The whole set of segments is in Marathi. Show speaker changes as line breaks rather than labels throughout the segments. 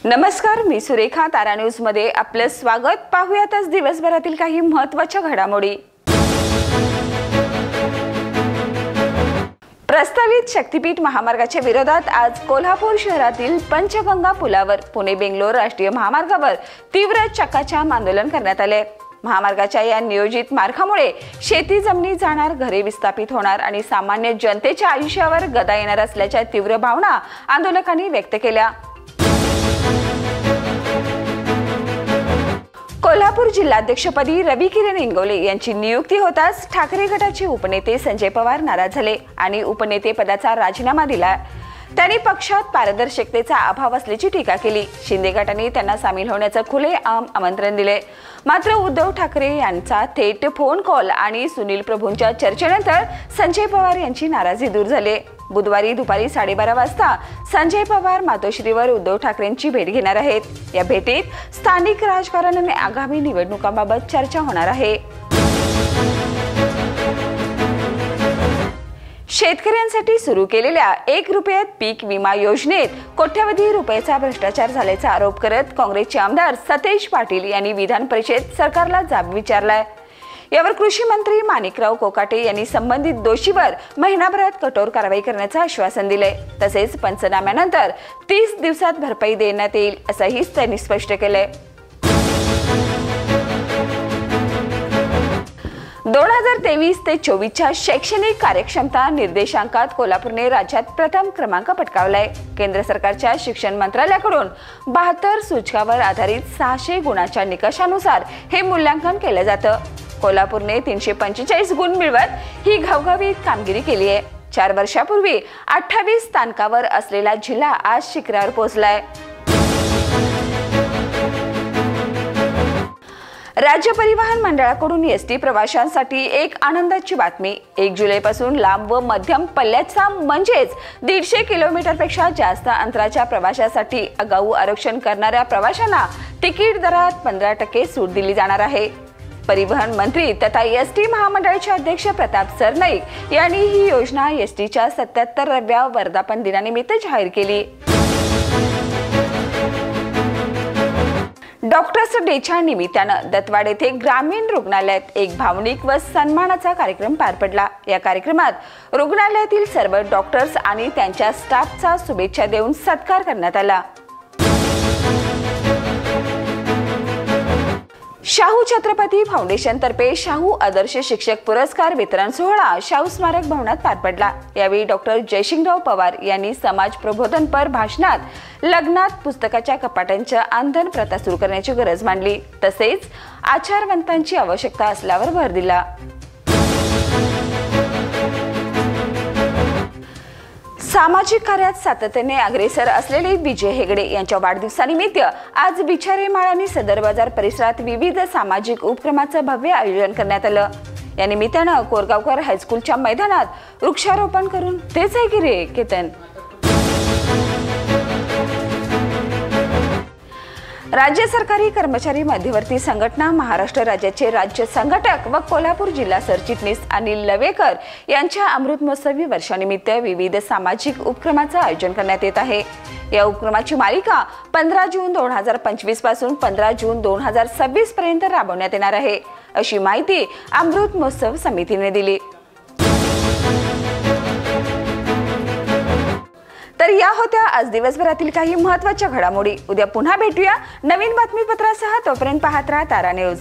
नमस्कार, मी सुरेखा. तारा न्यूज मध्ये आपलं स्वागत. पाहूयातच दिवसभरातील काही महत्त्वाच्या घडामोडी. प्रस्तावित शक्तीपीठ महामार्गाच्या विरोधात आज कोल्हापूर शहरातील पंचगंगा पुलावर पुणे बेंगलोर राष्ट्रीय महामार्गावर तीव्र चक्काजाम आंदोलन करण्यात आले. महामार्गाच्या या नियोजित मार्गामुळे शेती जमिनी जाणार, घरे विस्थापित होणार आणि सामान्य जनतेच्या आयुष्यावर गदा येणार असल्याच्या तीव्र भावना आंदोलकांनी व्यक्त केल्या. कोल्हापूर जिल्हाध्यक्षपदी रविकिरण इंगवले यांची नियुक्ती होताच ठाकरे गटाचे उपनेते संजय पवार नाराज झाले आणि उपनेते पदाचा राजीनामा दिला. त्यांनी पक्षात पारदर्शकतेचा अभाव असल्याची टीका केली. शिंदे गटाने त्यांना सामील होण्याचं खुलेआम आमंत्रण दिले. मात्र उद्धव ठाकरे यांचा थेट फोन कॉल आणि सुनील प्रभूंच्या चर्चेनंतर संजय पवार यांची नाराजी दूर झाली. बुधवारी दुपारी 12:30 वाजता संजय पवार मातोश्रीवर उद्धव ठाकरेंची भेट घेणार आहेत. या भेटीत स्थानिक राजकारण आणि आगामी निवडणुकांबाबत चर्चा होणार आहे. शेतकऱ्यांसाठी सुरू केलेल्या 1 रुपयात पीक विमा योजनेत कोट्यवधी रुपयाचा भ्रष्टाचार झाल्याचा आरोप करत काँग्रेसचे आमदार सतेज पाटील यांनी विधान परिषद सरकारला जाब विचारलाय. यावर कृषी मंत्री माणिकराव कोकाटे यांनी संबंधित दोषीवर महिनाभरात कठोर कारवाई करण्याचं आश्वासन दिले. तसेच पंचनाम्यानंतर 30 दिवसात भरपाई देण्यात येईल असंही त्यांनी स्पष्ट केलंय. 2023 ते 24च्या शैक्षणिक कार्यक्षमता निर्देशांकात कोल्हापूरने राज्यात प्रथम क्रमांक पटकावलाय. केंद्र सरकारच्या शिक्षण मंत्रालयाकडून 72 सूचकावर आधारित 600 गुणांच्या निकषानुसार हे मूल्यांकन केलं जातं. कोल्हापूरने 345 गुण मिळवत ही घवघवीत कामगिरी केली आहे. 4 वर्षापूर्वी 28 स्थानकावर असलेला जिल्हा आज शिखरावर पोहोचलाय. राज्य परिवहन मंडळाकडून एसटी प्रवाशांसाठी एक आनंदाची बातमी. 1 जुलैपासून लांब व मध्यम पल्ल्याचा म्हणजेच 150 किलोमीटरपेक्षा जास्त अंतराच्या प्रवासासाठी आगाऊ आरक्षण करणाऱ्या प्रवाशांना तिकीट दरात 15% सूट दिली जाणार आहे. परिवहन मंत्री तथा एसटी महामंडळाचे अध्यक्ष प्रताप सरनाईक यांनी ही योजना एसटीच्या 77व्या वर्धापन दिनानिमित्त जाहीर केली. डॉक्टर्स डेच्या निमित्तानं दत्तवाड येथे ग्रामीण रुग्णालयात एक भावनिक व सन्मानाचा कार्यक्रम पार पडला. या कार्यक्रमात रुग्णालयातील सर्व डॉक्टर्स आणि त्यांच्या स्टाफचा शुभेच्छा देऊन सत्कार करण्यात आला. शाहू छत्रपती फाउंडेशन तर्फे शाहू आदर्श शिक्षक पुरस्कार वितरण सोहळा शाहू स्मारक भवनात पार पडला. यावेळी डॉक्टर जयसिंगराव पवार यांनी समाज प्रबोधनपर भाषणात लग्नात पुस्तकाच्या कपाटांच्या अंधन प्रथा सुरू करण्याची गरज मांडली. तसेच आचारवंतांची आवश्यकता असल्यावर भर दिला. सामाजिक कार्यात सातत्याने अग्रेसर असलेले विजय हेगडे यांच्या वाढदिवसानिमित्त आज बिचारेमाळ आणि सदर बाजार परिसरात विविध सामाजिक उपक्रमाचं भव्य आयोजन करण्यात आलं. या निमित्तानं कोरगावकर हायस्कूलच्या मैदानात वृक्षारोपण करून तेच आहे की रे केतन. राज्य सरकारी कर्मचारी मध्यवर्ती संघटना महाराष्ट्र राज्याचे राज्य संघटक व कोल्हापूर जिल्हा सरचिटणीस अनिल लवेकर यांच्या अमृत महोत्सवी वर्षानिमित्त विविध सामाजिक उपक्रमाचं आयोजन करण्यात येत आहे. या उपक्रमाची मालिका 15 जून 2025 पासून 15 जून 2026 पर्यंत राबवण्यात येणार आहे, अशी माहिती अमृत महोत्सव समितीने दिली. तर या होत्या आज दिवसभरातील काही महत्त्वाच्या घडामोडी. उद्या पुन्हा भेटूया नवीन बातमीपत्रासह. तोपर्यंत पाहत राहा तारा न्यूज.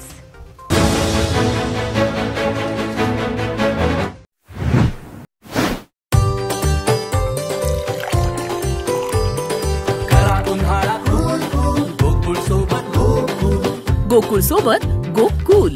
गोकुळ सोबत गोकुल